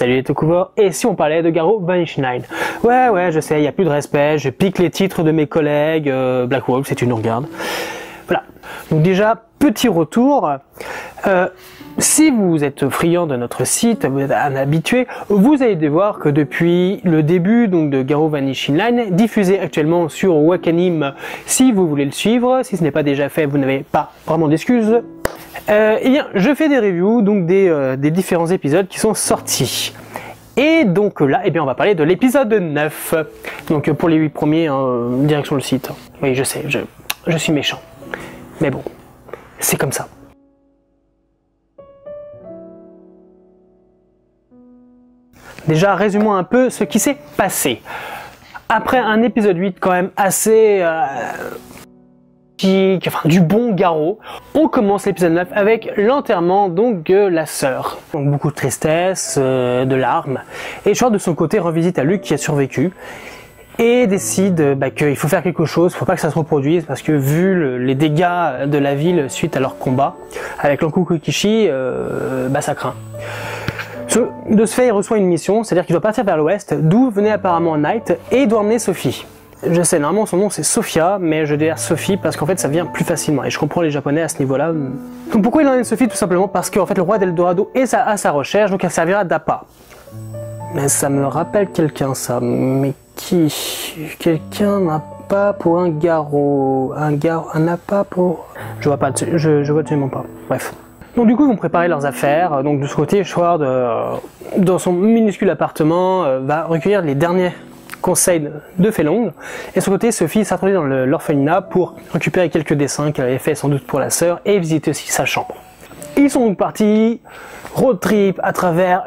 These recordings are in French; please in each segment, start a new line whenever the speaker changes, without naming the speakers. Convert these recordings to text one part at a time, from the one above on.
Salut les Tokuver, et si on parlait de Garou Vanishing Line? Ouais, je sais, il n'y a plus de respect, je pique les titres de mes collègues, Black Wolf, si tu nous regardes. Voilà, donc déjà, petit retour. Si vous êtes friand de notre site, vous êtes un habitué, vous allez devoir que depuis le début donc, de Garou Vanishing Line, diffusé actuellement sur Wakanim, si vous voulez le suivre, si ce n'est pas déjà fait, vous n'avez pas vraiment d'excuses. Eh bien, je fais des reviews donc des différents épisodes qui sont sortis. Et donc là, eh bien, on va parler de l'épisode 9. Donc pour les 8 premiers, direction le site. Oui, je sais, je suis méchant. Mais bon, c'est comme ça. Déjà, résumons un peu ce qui s'est passé. Après un épisode 8 quand même assez... du bon Garou, on commence l'épisode 9 avec l'enterrement donc de la sœur. Donc beaucoup de tristesse, de larmes, et Short de son côté revisite à Luke qui a survécu et décide qu'il faut faire quelque chose, faut pas que ça se reproduise parce que vu les dégâts de la ville suite à leur combat avec l'Ankou Kishi, ça craint. De ce fait, il reçoit une mission, c'est-à-dire qu'il doit partir vers l'ouest, d'où venait apparemment Knight, et il doit emmener Sophie. Je sais, normalement son nom c'est Sophia, mais je dis Sophie parce qu'en fait ça vient plus facilement, et je comprends les japonais à ce niveau-là. Donc pourquoi il emmène Sophie? Tout simplement parce qu'en fait le roi d'Eldorado est à sa recherche, donc elle servira d'appât. Mais ça me rappelle quelqu'un ça, mais qui? Quelqu'un n'a pas pour un garrot, un appât pour... Je vois pas, je vois absolument pas, bref. Donc du coup ils vont préparer leurs affaires, donc de ce côté Schward dans son minuscule appartement va recueillir les derniers conseils de Felong, et de son côté Sophie s'introduit dans l'orphelinat pour récupérer quelques dessins qu'elle avait fait sans doute pour la sœur et visiter aussi sa chambre. Ils sont donc partis road trip à travers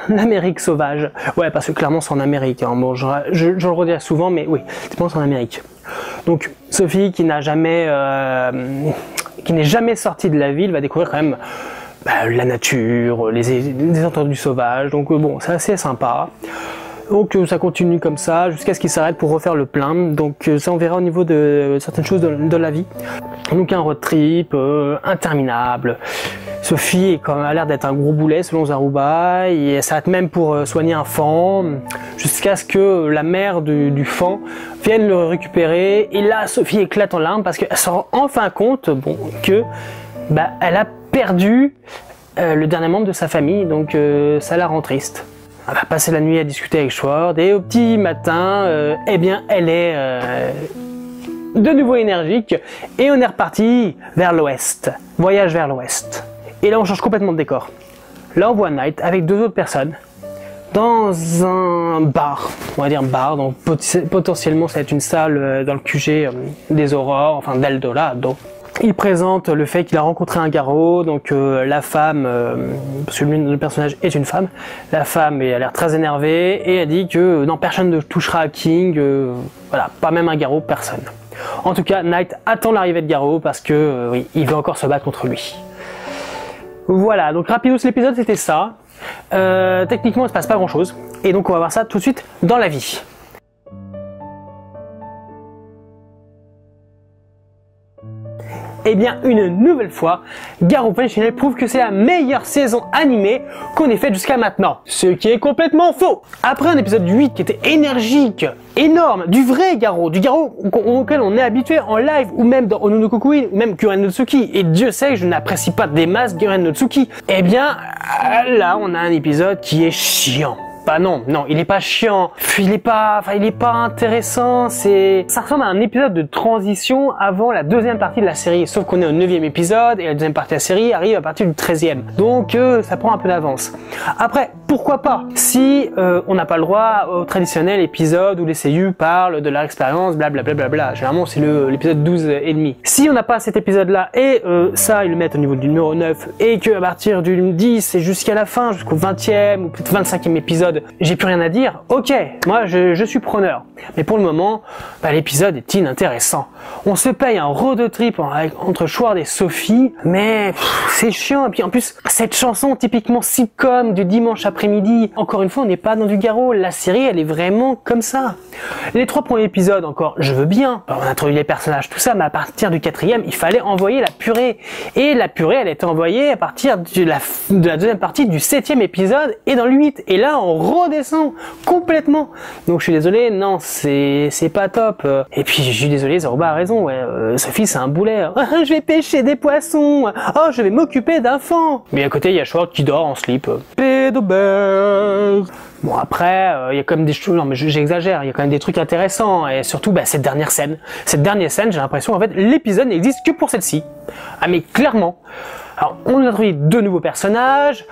l'Amérique sauvage, ouais parce que clairement c'est en Amérique, hein. Bon, je le redirai souvent mais oui, c'est en Amérique. Donc Sophie qui n'est jamais sortie de la ville va découvrir quand même la nature, les entendus sauvages, donc bon c'est assez sympa. Donc ça continue comme ça jusqu'à ce qu'il s'arrête pour refaire le plein, donc ça on verra au niveau de certaines choses de la vie. Donc un road trip interminable. Sophie a l'air d'être un gros boulet selon Zaruba, et elle s'arrête même pour soigner un fan, jusqu'à ce que la mère du fan vienne le récupérer, et là Sophie éclate en larmes parce qu'elle se rend enfin compte que elle a perdu le dernier membre de sa famille, donc ça la rend triste. Elle va passer la nuit à discuter avec Schward, et au petit matin, eh bien, elle est de nouveau énergique, et on est reparti vers l'ouest. Voyage vers l'ouest. Et là, on change complètement de décor. Là, on voit Knight avec deux autres personnes dans un bar. On va dire bar, donc potentiellement, ça va être une salle dans le QG des Aurores, enfin d'Eldorado. Il présente le fait qu'il a rencontré un garrot, donc la femme, parce que le personnage est une femme, la femme a l'air très énervée et elle dit que non, personne ne touchera à King, voilà, pas même un garrot, personne. En tout cas, Knight attend l'arrivée de Garou parce que oui, il veut encore se battre contre lui. Voilà, donc rapidos l'épisode c'était ça. Techniquement il ne se passe pas grand chose, et donc on va voir ça tout de suite dans la vie. Eh bien, une nouvelle fois, Garou Vanishing Line prouve que c'est la meilleure saison animée qu'on ait faite jusqu'à maintenant. Ce qui est complètement faux. Après un épisode 8 qui était énergique, énorme, du vrai Garou, du Garou auquel on est habitué en live, ou même dans Onono Kokuin, ou même Guren no Tsuki, et Dieu sait que je n'apprécie pas des masses Guren no Tsuki, eh bien, là, on a un épisode qui est chiant. Bah non, il est pas chiant, il est pas intéressant, ça ressemble à un épisode de transition avant la deuxième partie de la série, sauf qu'on est au 9e épisode, et la deuxième partie de la série arrive à partir du 13e, donc ça prend un peu d'avance. Après, pourquoi pas, si on n'a pas le droit au traditionnel épisode où les seiyuu parlent de leur expérience, blablabla, généralement c'est l'épisode 12 et demi. Si on n'a pas cet épisode là, et ça ils le mettent au niveau du numéro 9, et qu'à partir du 10 et jusqu'à la fin, jusqu'au 20e ou peut-être 25e épisode, épisode, j'ai plus rien à dire, ok, moi je suis preneur. Mais pour le moment, l'épisode est inintéressant. On se paye un road trip entre Schwartz et Sophie, mais c'est chiant. Et puis en plus, cette chanson typiquement sitcom du dimanche après-midi, encore une fois, on n'est pas dans du garrot. La série, elle est vraiment comme ça. Les 3 premiers épisodes, encore, je veux bien. On a introduit les personnages, tout ça, mais à partir du 4e, il fallait envoyer la purée. Et la purée, elle était envoyée à partir de la deuxième partie du 7e épisode et dans le 8. Et là, on redescend complètement. Donc je suis désolé, non, c'est pas top. Et puis je suis désolé, Zarouba a raison, ouais. Sophie, c'est un boulet. Je vais pêcher des poissons. Oh, je vais m'occuper d'enfants. Mais à côté, il y a Schwartz qui dort en slip. Pédobert. Bon, après, il y a quand même des choses, non mais j'exagère, il y a quand même des trucs intéressants, et surtout cette dernière scène. Cette dernière scène, j'ai l'impression en fait l'épisode n'existe que pour celle-ci. Ah mais clairement. Alors, on a trouvé 2 nouveaux personnages.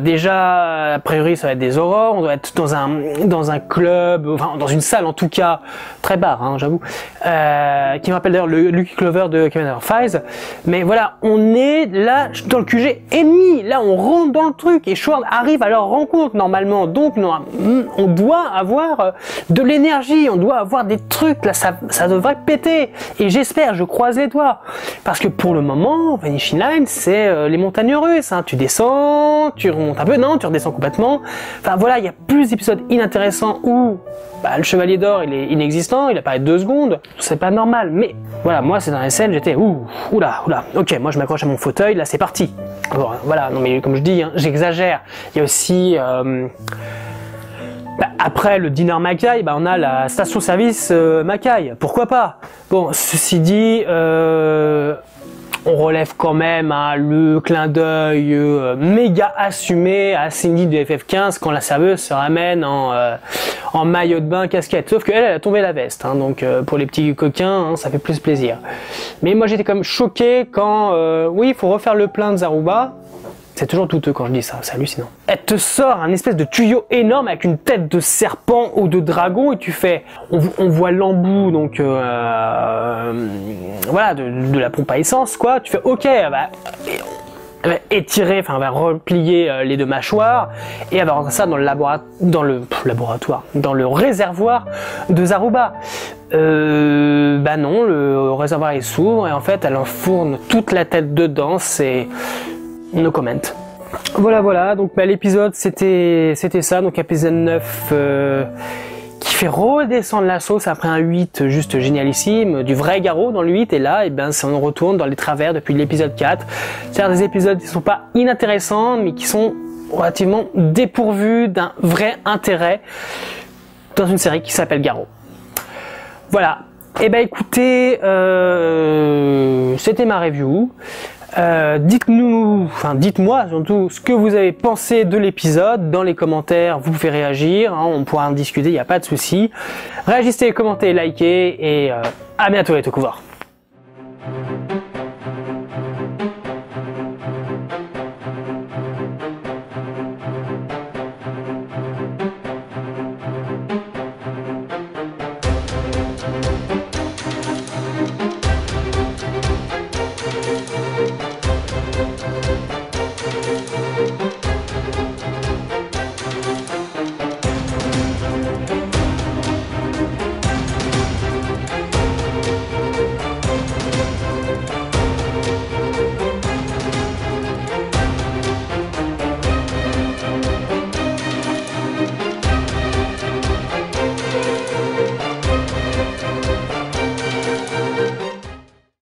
Déjà, a priori, ça va être des aurores. On doit être dans un club, enfin dans une salle en tout cas, très bar, hein, j'avoue, qui me rappelle d'ailleurs le Lucky Clover de Kevin Fives. Mais voilà, on est là dans le QG ennemi. Là, on rentre dans le truc et Schwartz arrive à leur rencontre normalement. Donc, on doit avoir de l'énergie, on doit avoir des trucs. Là, ça devrait péter. Et j'espère, je croise les doigts, parce que pour le moment, Vanishing Line, c'est les montagnes russes, hein. Tu descends, tu remontes un peu, non, tu redescends complètement. Enfin voilà, il y a plus d'épisodes inintéressants où le Chevalier d'Or, il est inexistant, il apparaît 2 secondes, c'est pas normal. Mais voilà, moi c'est dans les scènes, j'étais oula, ok, moi je m'accroche à mon fauteuil, là c'est parti. Bon, voilà, non mais comme je dis, hein, j'exagère. Il y a aussi après le diner Mackay, on a la station-service Mackay, pourquoi pas. Bon, ceci dit, on relève quand même le clin d'œil méga assumé à Cindy de FF15 quand la serveuse se ramène en maillot de bain casquette. Sauf qu'elle, elle a tombé la veste, hein, donc pour les petits coquins, hein, ça fait plus plaisir. Mais moi j'étais comme choqué quand, oui, il faut refaire le plein de Zarouba. C'est toujours douteux quand je dis ça, c'est hallucinant. Elle te sort un espèce de tuyau énorme avec une tête de serpent ou de dragon et tu fais... On voit l'embout, donc voilà, de la pompe à essence, quoi. Tu fais ok, elle va étirer, enfin elle va replier les 2 mâchoires et elle va rentrer ça dans le réservoir de Zarouba. Non, le réservoir il s'ouvre et en fait elle enfourne toute la tête dedans, c'est... No comment. Voilà, donc l'épisode c'était ça, donc épisode 9 qui fait redescendre la sauce après un 8 juste génialissime, du vrai garrot dans le 8, et là on retourne dans les travers depuis l'épisode 4. C'est-à-dire des épisodes qui sont pas inintéressants, mais qui sont relativement dépourvus d'un vrai intérêt dans une série qui s'appelle Garrot. Voilà, et écoutez, c'était ma review. Dites-moi surtout ce que vous avez pensé de l'épisode dans les commentaires, vous pouvez réagir, hein, on pourra en discuter, il n'y a pas de souci. Réagissez, commentez, likez et à bientôt les Tokuvar.